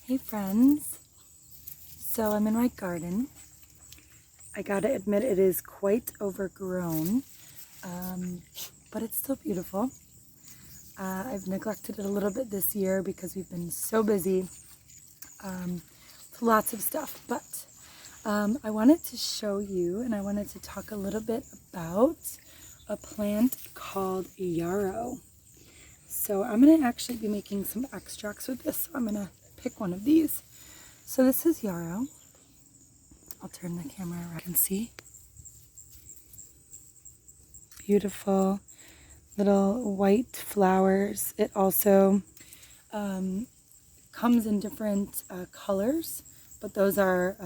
Hey friends, so I'm in my garden. I gotta admit it is quite overgrown, but it's still beautiful. I've neglected it a little bit this year because we've been so busy with lots of stuff, but I wanted to show you and I wanted to talk a little bit about a plant called yarrow. So I'm going to actually be making some extracts with this, so I'm going to pick one of these. So this is yarrow. I'll turn the camera around. You can see. Beautiful little white flowers. It also comes in different colors, but those are,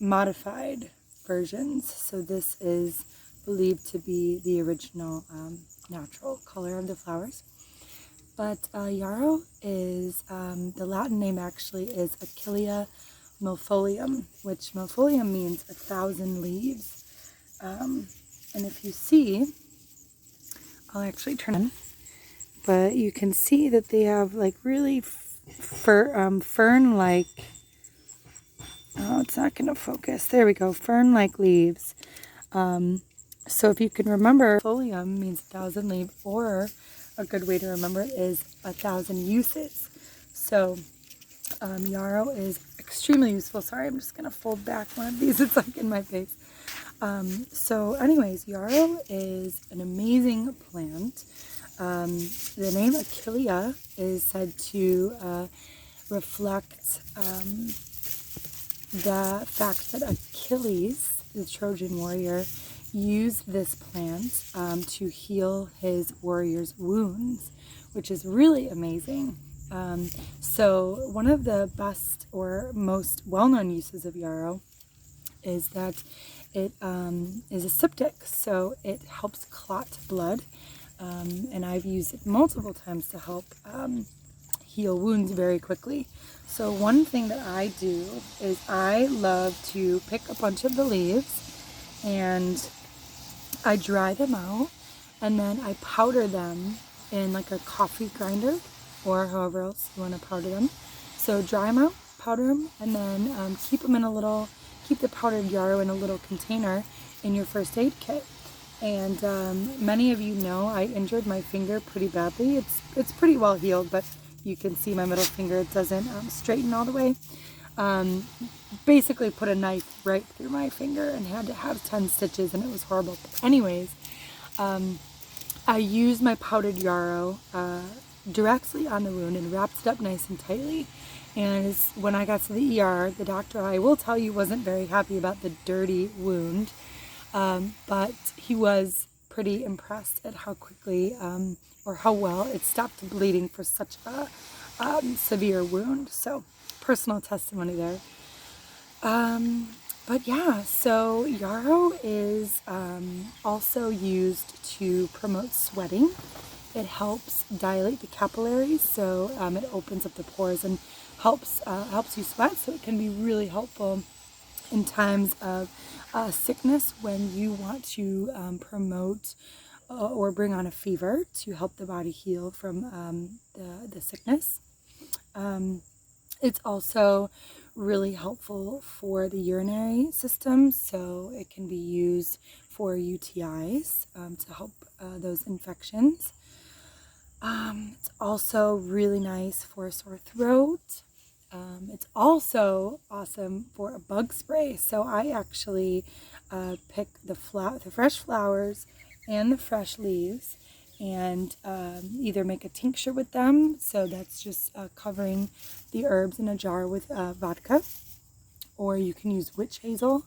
modified versions. So this is believed to be the original natural color of the flowers. But yarrow is, the Latin name actually is Achillea milfolium, which milfolium means 1,000 leaves. And if you see, I'll actually turn on, but you can see that they have like really fern-like, oh, it's not going to focus. There we go, fern-like leaves. So if you can remember, folium means 1,000 leaves, or a good way to remember it is 1,000 uses. So yarrow is extremely useful. Sorry, I'm just going to fold back one of these. It's like in my face. So anyways, yarrow is an amazing plant. The name Achillea is said to reflect the fact that Achilles, the Trojan warrior, used this plant to heal his warrior's wounds, which is really amazing. So one of the best or most well-known uses of yarrow is that it is aseptic, so it helps clot blood, and I've used it multiple times to help heal wounds very quickly. So one thing that I do is I love to pick a bunch of the leaves and I dry them out, and then I powder them in like a coffee grinder or however else you want to powder them. So dry them out, powder them, and then keep the powdered yarrow in a little container in your first aid kit. And many of you know I injured my finger pretty badly. It's pretty well healed, but you can see my middle finger, it doesn't straighten all the way. Basically put a knife right through my finger and had to have 10 stitches, and it was horrible. But anyways, I used my powdered yarrow directly on the wound and wrapped it up nice and tightly. And when I got to the ER, the doctor, I will tell you, wasn't very happy about the dirty wound, but he was pretty impressed at how quickly or how well it stopped bleeding for such a severe wound. So personal testimony there. But yeah, so yarrow is also used to promote sweating. It helps dilate the capillaries, so it opens up the pores and helps you sweat. So it can be really helpful in times of sickness when you want to promote or bring on a fever to help the body heal from the sickness. It's also really helpful for the urinary system, so it can be used for UTIs to help those infections. It's also really nice for a sore throat. It's also awesome for a bug spray. So I actually pick the fresh flowers and the fresh leaves and either make a tincture with them. So that's just covering the herbs in a jar with vodka, or you can use witch hazel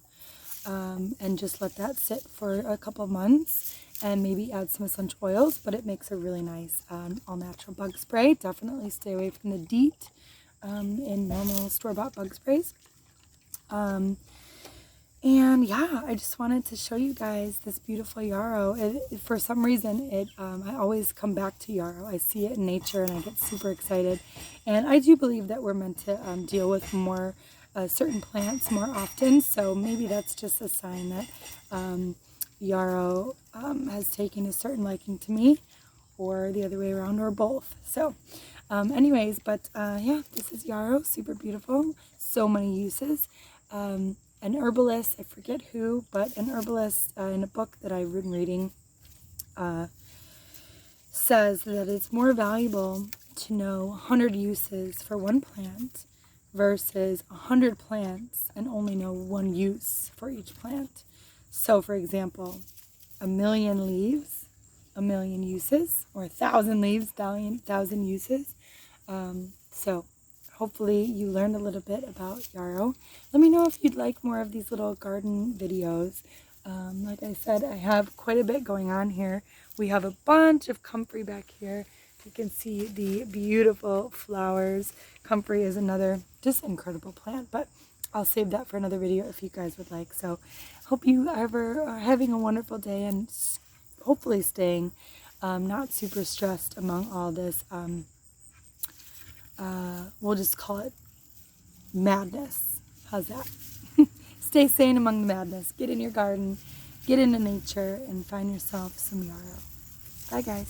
and just let that sit for a couple months and maybe add some essential oils, but it makes a really nice all-natural bug spray. Definitely stay away from the DEET in normal store-bought bug sprays. And yeah, I just wanted to show you guys this beautiful yarrow. For some reason, I always come back to yarrow. I see it in nature and I get super excited. And I do believe that we're meant to deal with more certain plants more often. So maybe that's just a sign that yarrow has taken a certain liking to me, or the other way around, or both. So Anyways, but yeah, this is yarrow, super beautiful, so many uses. An herbalist, I forget who, but an herbalist in a book that I've been reading says that it's more valuable to know 100 uses for one plant versus 100 plants and only know one use for each plant. So for example, 1,000,000 leaves, 1,000,000 uses, or 1,000 leaves, 1,000 uses. So hopefully you learned a little bit about yarrow. Let me know if you'd like more of these little garden videos. Like I said, I have quite a bit going on here. We have a bunch of comfrey back here. You can see the beautiful flowers. Comfrey is another just incredible plant, but I'll save that for another video if you guys would like. So hope you are having a wonderful day and hopefully staying not super stressed among all this, we'll just call it madness. How's that? Stay sane among the madness. Get in your garden, get into nature, and find yourself some yarrow. Bye, guys.